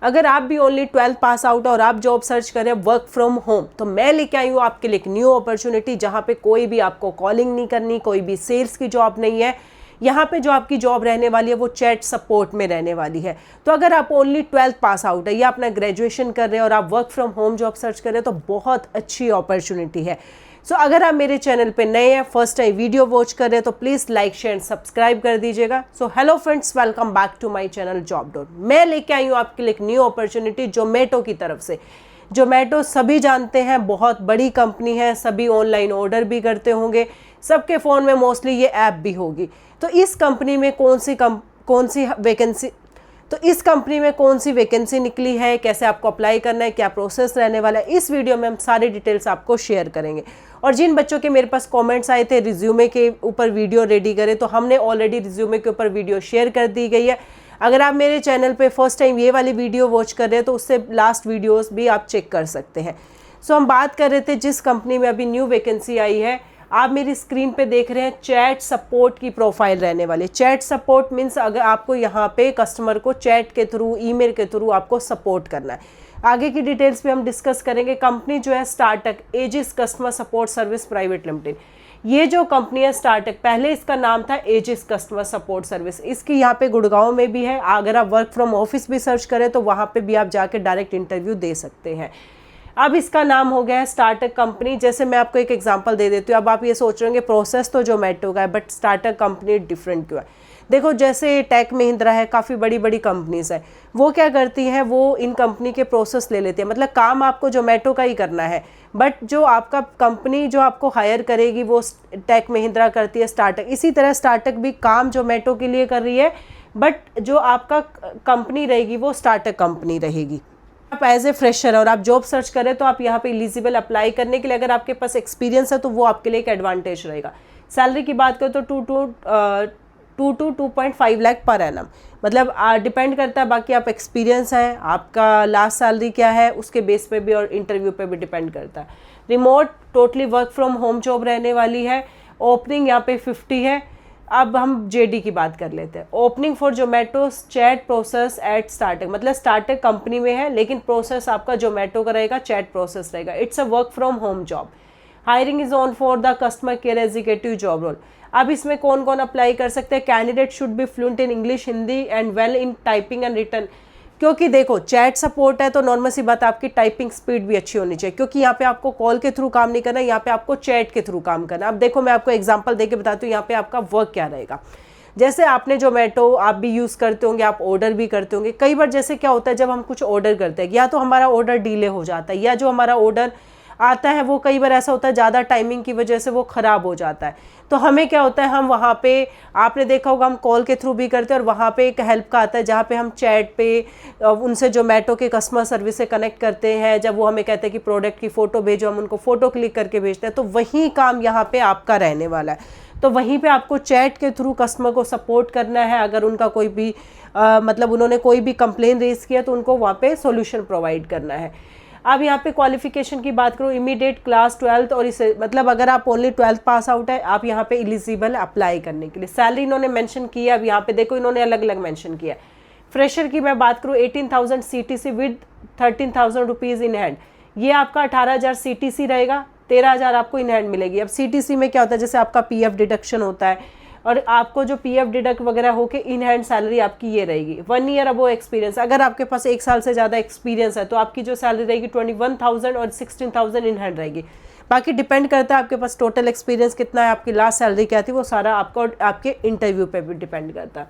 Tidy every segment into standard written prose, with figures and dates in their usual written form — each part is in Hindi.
अगर आप भी ओनली 12th पास आउट और आप जॉब सर्च करें वर्क फ्रॉम होम, तो मैं लेके आई हूँ आपके लिए एक न्यू अपॉर्चुनिटी जहाँ पे कोई भी आपको कॉलिंग नहीं करनी, कोई भी सेल्स की जॉब नहीं है। यहाँ पे जो आपकी जॉब रहने वाली है वो चैट सपोर्ट में रहने वाली है। तो अगर आप ओनली 12th पास आउट है या अपना ग्रेजुएशन कर रहे हैं और आप work from home job search कर रहे हैं तो बहुत अच्छी अपॉर्चुनिटी है। सो अगर आप मेरे चैनल पे नए हैं, फर्स्ट टाइम वीडियो वॉच कर रहे हैं, तो please like share and subscribe कर दीजिएगा। So hello friends, welcome back to my channel job dot. मैं लेके आई हूँ आपके लिए एक न्यू अपॉर्चुनिटी जोमेटो की तरफ से। जोमेटो सभी जानते हैं, बहुत बड़ी कंपनी है, सभी ऑनलाइन ऑर्डर भी करते होंगे, सबके फ़ोन में मोस्टली ये ऐप भी होगी। तो इस कंपनी में कौन सी वैकेंसी निकली है, कैसे आपको अप्लाई करना है, क्या प्रोसेस रहने वाला है, इस वीडियो में हम सारी डिटेल्स आपको शेयर करेंगे। और जिन बच्चों के मेरे पास कमेंट्स आए थे रिज्यूमे के ऊपर वीडियो रेडी करें, तो हमने ऑलरेडी रिज्यूमे के ऊपर वीडियो शेयर कर दी गई है। अगर आप मेरे चैनल पे फर्स्ट टाइम ये वाली वीडियो वॉच कर रहे हैं तो उससे लास्ट वीडियोस भी आप चेक कर सकते हैं। सो हम बात कर रहे थे जिस कंपनी में अभी न्यू वैकेंसी आई है, आप मेरी स्क्रीन पे देख रहे हैं, चैट सपोर्ट की प्रोफाइल रहने वाली। चैट सपोर्ट मीन्स अगर आपको यहाँ पे कस्टमर को चैट के थ्रू, ईमेल के थ्रू आपको सपोर्ट करना है। आगे की डिटेल्स पे हम डिस्कस करेंगे। कंपनी जो है Startek Aegis customer support service private limited. ये जो कंपनी है स्टार्टक, पहले इसका नाम था एजिस कस्टमर सपोर्ट सर्विस। इसकी यहाँ पे गुड़गांव में भी है। अगर आप वर्क फ्रॉम ऑफिस भी सर्च करें तो वहाँ पे भी आप जाके डायरेक्ट इंटरव्यू दे सकते हैं। अब इसका नाम हो गया है स्टार्टक कंपनी। जैसे मैं आपको एक एग्जांपल दे देती हूँ। अब आप ये सोच रहे होंगे प्रोसेस तो जोमेटो का है, बट स्टार्टक कंपनी डिफरेंट क्यों है। देखो, जैसे टेक महिंद्रा है, काफ़ी बड़ी बड़ी कंपनीज है, वो क्या करती हैं, वो इन कंपनी के प्रोसेस ले लेती है। मतलब काम आपको जोमेटो का ही करना है, बट जो आपका कंपनी जो आपको हायर करेगी वो टेक महिंद्रा करती है, स्टार्टक। इसी तरह स्टार्टक भी काम जोमेटो के लिए कर रही है, बट जो आपका कंपनी रहेगी वो स्टार्टक कंपनी रहेगी। आप एज ए फ्रेशर और आप जॉब सर्च करें तो आप यहाँ पे एलिजिबल अप्लाई करने के लिए, अगर आपके पास एक्सपीरियंस है तो वो आपके लिए एक एडवांटेज रहेगा। सैलरी की बात करें तो 2 to 2.5 लाख पर एनम, मतलब डिपेंड करता है। बाकी आप एक्सपीरियंस है, आपका लास्ट सैलरी क्या है उसके बेस पे भी और इंटरव्यू पे भी डिपेंड करता है। Remote totally work from home job रहने वाली है। ओपनिंग यहाँ पे 50 है। अब हम जेडी की बात कर लेते हैं। Opening for Zomato chat process at Startek, मतलब स्टार्टक कंपनी में है लेकिन प्रोसेस आपका जोमेटो का रहेगा, चैट प्रोसेस रहेगा। It's a work from home job. Hiring is on for the customer care executive job role. अब इसमें कौन कौन अप्लाई कर सकते हैं। Candidate should be fluent in English, Hindi and well in typing and written. क्योंकि देखो चैट सपोर्ट है तो नॉर्मल सी बात, आपकी टाइपिंग स्पीड भी अच्छी होनी चाहिए, क्योंकि यहाँ पे आपको कॉल के थ्रू काम नहीं करना, यहाँ पे आपको चैट के थ्रू काम करना। अब देखो मैं आपको एग्जांपल देके बताती हूँ यहाँ पे आपका वर्क क्या रहेगा। जैसे आपने जोमेटो आप भी यूज़ करते होंगे, आप ऑर्डर भी करते होंगे। कई बार जैसे क्या होता है, जब हम कुछ ऑर्डर करते हैं या तो हमारा ऑर्डर डिले हो जाता है, या जो हमारा ऑर्डर आता है वो कई बार ऐसा होता है ज़्यादा टाइमिंग की वजह से वो ख़राब हो जाता है। तो हमें क्या होता है, हम वहाँ पे, आपने देखा होगा हम कॉल के थ्रू भी करते हैं और वहाँ पे एक हेल्प का आता है जहाँ पे हम चैट पे उनसे जोमेटो के कस्टमर सर्विस से कनेक्ट करते हैं। जब वो हमें कहते हैं कि प्रोडक्ट की फ़ोटो भेजो, हम उनको फ़ोटो क्लिक करके भेजते हैं। तो वही काम यहाँ पे आपका रहने वाला है। तो वहीं पे आपको चैट के थ्रू कस्टमर को सपोर्ट करना है। अगर उनका कोई भी मतलब उन्होंने कोई भी कंप्लेन रेज किया तो उनको वहाँ पे सोल्यूशन प्रोवाइड करना है। अब यहाँ पे क्वालिफिकेशन की बात करूँ, इमीडिएट क्लास 12th और इसे मतलब अगर आप ओनली 12th पास आउट है आप यहाँ पे एलिजिबल अप्लाई करने के लिए। सैलरी इन्होंने मेंशन किया, अब यहाँ पे देखो इन्होंने अलग अलग मेंशन किया। फ्रेशर की मैं बात करूँ 18,000 CTC with 13,000 rupees in hand. ये आपका 18,000 CTC रहेगा, 13,000 आपको इन हैंड मिलेगी। अब CTC में क्या होता है, जैसे आपका PF डिडक्शन होता है और आपको जो PF डिडक्ट वगैरह होके इन हैंड सैलरी आपकी ये रहेगी। 1 ईयर अबो एक्सपीरियंस, अगर आपके पास 1 साल से ज़्यादा एक्सपीरियंस है तो आपकी जो सैलरी रहेगी 21,000 और 16,000 इन हैंड रहेगी। बाकी डिपेंड करता है आपके पास टोटल एक्सपीरियंस कितना है, आपकी लास्ट सैलरी क्या थी, वो सारा आपको आपके इंटरव्यू पे भी डिपेंड करता है।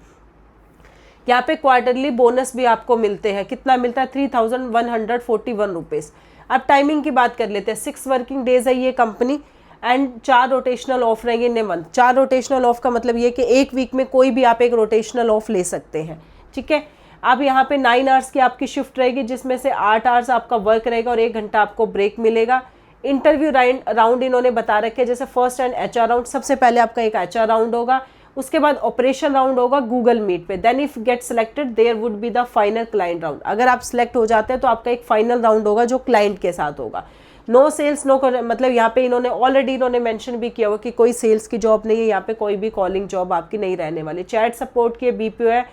यहाँ पे क्वार्टरली बोनस भी आपको मिलते हैं। कितना मिलता है, 3,141 रुपीज़। अब टाइमिंग की बात कर लेते हैं। 6 वर्किंग डेज है ये कंपनी एंड 4 रोटेशनल ऑफ रहेंगे इन ए मंथ। 4 रोटेशनल ऑफ का मतलब ये कि एक वीक में कोई भी आप एक रोटेशनल ऑफ ले सकते हैं, ठीक है। अब यहाँ पे 9 आवर्स की आपकी शिफ्ट रहेगी, जिसमें से 8 आवर्स आपका वर्क रहेगा और 1 घंटा आपको ब्रेक मिलेगा। इंटरव्यू राउंड इन्होंने बता रखे, जैसे फर्स्ट एंड HR राउंड, सबसे पहले आपका एक HR राउंड होगा, उसके बाद ऑपरेशन राउंड होगा गूगल मीट पे। Then if get selected there would be the final client round. अगर आप सिलेक्ट हो जाते हैं तो आपका एक फाइनल राउंड होगा जो क्लाइंट के साथ होगा। नो सेल्स नो, मतलब यहाँ पे इन्होंने मेंशन भी किया हुआ कि कोई सेल्स की जॉब नहीं है, यहाँ पे कोई भी कॉलिंग जॉब आपकी नहीं रहने वाली। चैट सपोर्ट की BPO है,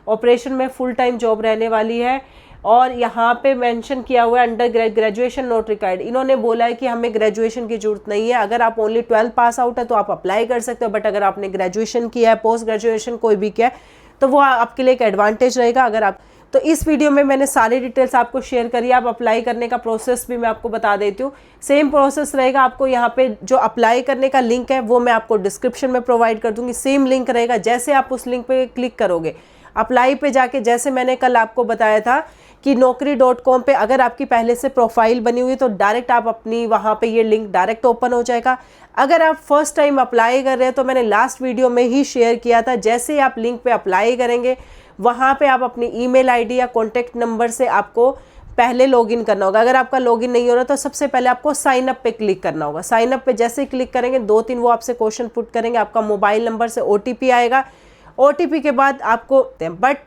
ऑपरेशन में फुल टाइम जॉब रहने वाली है। और यहाँ पे मेंशन किया हुआ है अंडर ग्रेजुएशन नॉट रिक्वायर्ड। इन्होंने बोला है कि हमें ग्रेजुएशन की जरूरत नहीं है, अगर आप ओनली 12 पास आउट है तो आप अप्लाई कर सकते हो, बट अगर आपने ग्रेजुएशन किया है, पोस्ट ग्रेजुएशन कोई भी किया है, तो वो आपके लिए एक एडवांटेज रहेगा। अगर आप तो इस वीडियो में मैंने सारी डिटेल्स आपको शेयर करी है। आप अप्लाई करने का प्रोसेस भी मैं आपको बता देती हूँ। सेम प्रोसेस रहेगा। आपको यहाँ पे जो अप्लाई करने का लिंक है वो मैं आपको डिस्क्रिप्शन में प्रोवाइड कर दूंगी। सेम लिंक रहेगा। जैसे आप उस लिंक पे क्लिक करोगे, अप्लाई पे जाके, जैसे मैंने कल आपको बताया था कि naukri.com पे अगर आपकी पहले से प्रोफाइल बनी हुई है तो डायरेक्ट आप अपनी वहाँ पे ये लिंक डायरेक्ट ओपन हो जाएगा। अगर आप फर्स्ट टाइम अप्लाई कर रहे हैं तो मैंने लास्ट वीडियो में ही शेयर किया था, जैसे ही आप लिंक पे अप्लाई करेंगे वहाँ पे आप अपनी ईमेल आईडी या कॉन्टैक्ट नंबर से आपको पहले लॉगिन करना होगा। अगर आपका लॉगिन नहीं हो रहा तो सबसे पहले आपको साइन अप पे क्लिक करना होगा। साइन अप पे जैसे ही क्लिक करेंगे 2-3 वो आपसे क्वेश्चन पुट करेंगे, आपका मोबाइल नंबर से OTP आएगा। OTP के बाद आपको, बट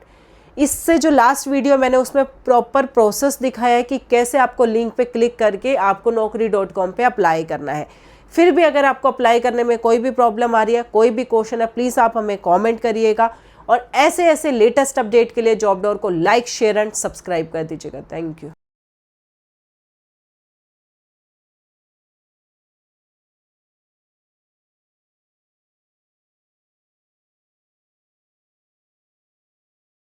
इससे जो लास्ट वीडियो मैंने उसमें प्रॉपर प्रोसेस दिखाया है कि कैसे आपको लिंक पे क्लिक करके आपको naukri.com पे अप्लाई करना है। फिर भी अगर आपको अप्लाई करने में कोई भी प्रॉब्लम आ रही है, कोई भी क्वेश्चन है, प्लीज़ आप हमें कमेंट करिएगा। और ऐसे ऐसे लेटेस्ट अपडेट के लिए जॉब डोर को लाइक, शेयर एंड सब्सक्राइब कर दीजिएगा। Thank you.